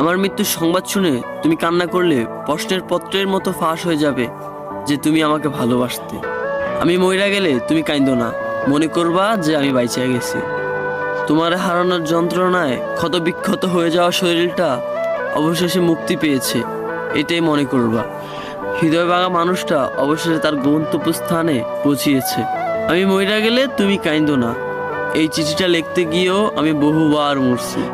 আমার মৃত্যুর সংবাদ শুনে তুমি কান্না করলে প্রশ্নের পত্রের মতো ফাঁস হয়ে যাবে যে তুমি আমাকে ভালোবাসতে। আমি মইরা গেলে তুমি কাইন্দো না, মনে করবা যে আমি বাইচা গেছি। তোমার হারানোর যন্ত্রণায় ক্ষত বিক্ষত হয়ে যাওয়া শরীরটা অবশেষে মুক্তি পেয়েছে, এটাই মনে করবা। হৃদয় ভাঙা মানুষটা অবশেষে তার গন্তব্যস্থানে পৌঁছিয়েছে। আমি মইরা গেলে তুমি কাইন্দো না, এই চিঠিটা লিখতে গিয়েও আমি বহুবার মরছি।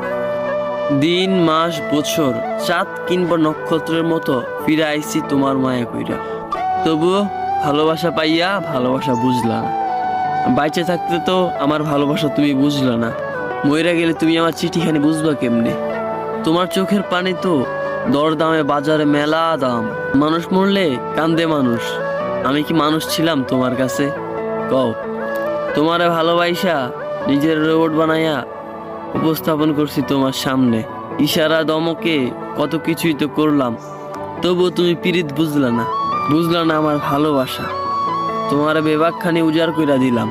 দিন, মাস, বছর, চাঁদ কিংবা নক্ষত্রের মতো ফিরে আইছি তোমার মায়া কইরা। তবুও ভালোবাসা পাইয়া ভালোবাসা বুঝলা না। বাইচে থাকতে তো আমার ভালোবাসা তুমি বুঝলা না, মইরা গেলে তুমি আমার চিঠিখানি বুঝবা কেমনে? তোমার চোখের পানি তো দরদামে বাজারে মেলা দাম। মানুষ মরলে কান্দে মানুষ, আমি কি মানুষ ছিলাম তোমার কাছে? কও। তোমারে ভালোবাসা নিজের রোবট বানাইয়া উপস্থাপন করছি তোমার সামনে। ইশারা দমকে কত কিছুই তো করলাম, তবুও তুমি পিরিত বুঝলা না, বুঝলা না আমার ভালোবাসা। তোমার বেবাকখানি উজাড় কইরা দিলাম,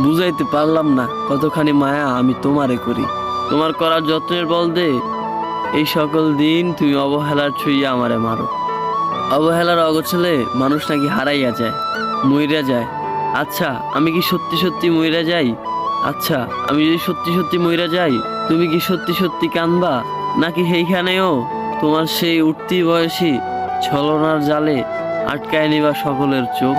বুঝাইতে পারলাম না কতখানি মায়া আমি তোমারে করি। তোমার করার যত্নের বল দে এই সকল দিন তুমি অবহেলার ছুঁইয়া আমারে মারো। অবহেলার অগোছলে মানুষ নাকি হারাইয়া যায়, মইরা যায়। আচ্ছা আমি কি সত্যি সত্যি মইরা যাই? আচ্ছা আমি যদি সত্যি সত্যি মইরা যাই, তুমি কি সত্যি সত্যি কানবা? নাকি সেইখানেও তোমার সেই উঠতি বয়সী ছলনার জালে আটকায় নিবা সকলের চোখ?